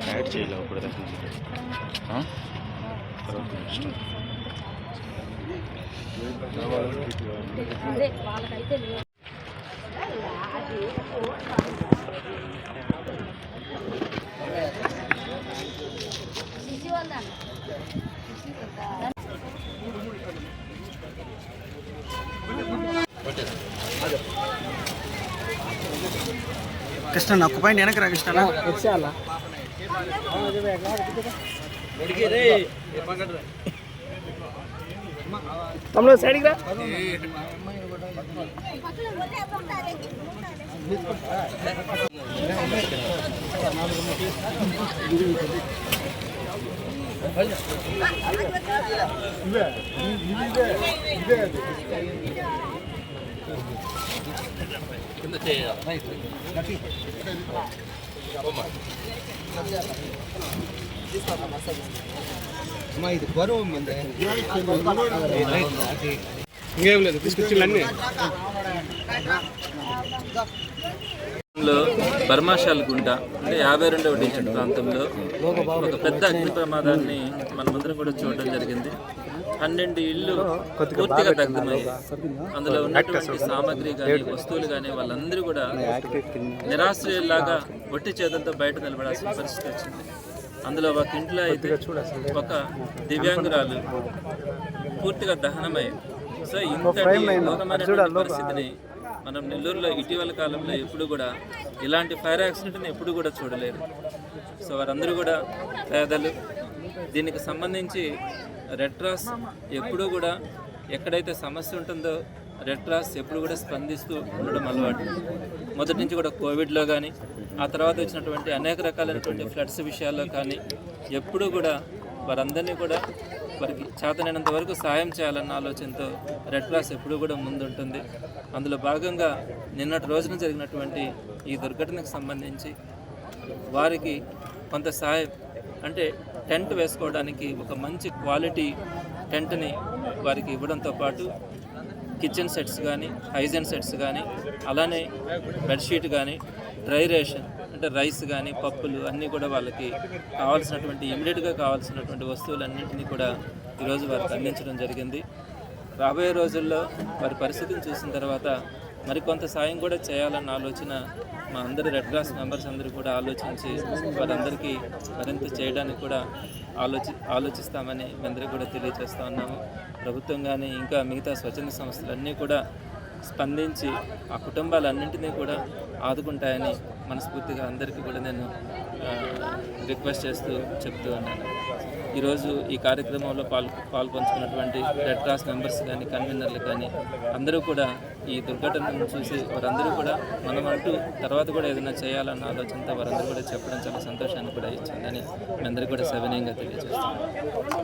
Add చేయలేవు ఇప్పుడు తర్వాత ఇష్టం. కృష్ణ ఒక్క పాయింట్ వెనక రా కృష్ణ వచ్చేయాలా తమ్ముడు సైడ్కి రా. ఇది బరువు మంది ఇంకేం లేదు తీసుకొచ్చిందన్నీ. బర్మాషాల్ గుంట అంటే 52వ డివిజన్ ప్రాంతంలో ఒక పెద్ద అగ్ని ప్రమాదాన్ని మనమందరం కూడా చూడడం జరిగింది. 12 ఇళ్ళు పూర్తిగా దగ్ధమయ్యాయి. అందులో ఉన్నటువంటి సామాగ్రి కానీ వస్తువులు కానీ వాళ్ళందరూ కూడా నిరాశ్రయుల్లాగా ఒట్టి చేతులతో బయట నిలబడాల్సిన పరిస్థితి వచ్చింది. అందులో ఒక ఇంట్లో అయితే ఒక దివ్యాంగురాలు పూర్తిగా దహనమయ్యాయి. సో ఇంతటి ఘోరమైనటువంటి పరిస్థితిని మనం నెల్లూరులో ఇటీవల కాలంలో ఎప్పుడు కూడా ఇలాంటి ఫైర్ యాక్సిడెంట్ని ఎప్పుడు కూడా చూడలేదు. సో వారందరూ కూడా పేదలు. దీనికి సంబంధించి రెడ్ క్రాస్ ఎప్పుడూ కూడా ఎక్కడైతే సమస్య ఉంటుందో రెడ్ క్రాస్ ఎప్పుడు కూడా స్పందిస్తూ ఉండడం అలవాటు. మొదటి నుంచి కూడా కోవిడ్లో కానీ ఆ తర్వాత వచ్చినటువంటి అనేక రకాలైనటువంటి ఫ్లడ్స్ విషయాల్లో కానీ ఎప్పుడూ కూడా వారందరినీ కూడా వారికి చేతనైనంత వరకు సాయం చేయాలన్న ఆలోచనతో రెడ్ క్రాస్ ఎప్పుడూ కూడా ముందుంటుంది. అందులో భాగంగా నిన్నటి రోజున జరిగినటువంటి ఈ దుర్ఘటనకు సంబంధించి వారికి కొంత సాయం అంటే టెంట్ వేసుకోవడానికి ఒక మంచి క్వాలిటీ టెంట్ని వారికి ఇవ్వడంతో పాటు కిచెన్ సెట్స్ కానీ హైజీన్ సెట్స్ కానీ అలానే బెడ్షీట్ కానీ డ్రై రేషన్ అంటే రైస్ కానీ పప్పులు అన్నీ కూడా వాళ్ళకి కావాల్సినటువంటి ఇమీడియట్గా కావాల్సినటువంటి వస్తువులన్నింటినీ కూడా ఈరోజు వారికి అందించడం జరిగింది. రాబోయే రోజుల్లో వారి పరిస్థితిని చూసిన తర్వాత మరికొంత సాయం కూడా చేయాలన్న ఆలోచన మా అందరి రెడ్ క్రాస్ మెంబర్స్ అందరూ కూడా ఆలోచించి వారందరికీ మరింత చేయడానికి కూడా ఆలోచిస్తామని మేమందరికీ కూడా తెలియజేస్తూ ఉన్నాము. ప్రభుత్వం కానీ ఇంకా మిగతా స్వచ్ఛంద సంస్థలన్నీ కూడా స్పందించి ఆ కుటుంబాలన్నింటినీ కూడా ఆదుకుంటాయని మనస్ఫూర్తిగా అందరికీ కూడా నేను రిక్వెస్ట్ చేస్తూ చెప్తూ ఉన్నాను. ఈరోజు ఈ కార్యక్రమంలో పాల్పంచుకున్నటువంటి రెడ్ క్రాస్ మెంబర్స్ కానీ కన్వీనర్లు కానీ అందరూ కూడా ఈ దుర్ఘటనను చూసి వారందరూ కూడా మనం అంటూ తర్వాత కూడా ఏదైనా చేయాలన్న ఆలోచనతో వారందరూ కూడా చెప్పడం చాలా సంతోషాన్ని కూడా ఇచ్చిందని మీ అందరికీ కూడా సవినయంగా తెలియజేస్తున్నాను.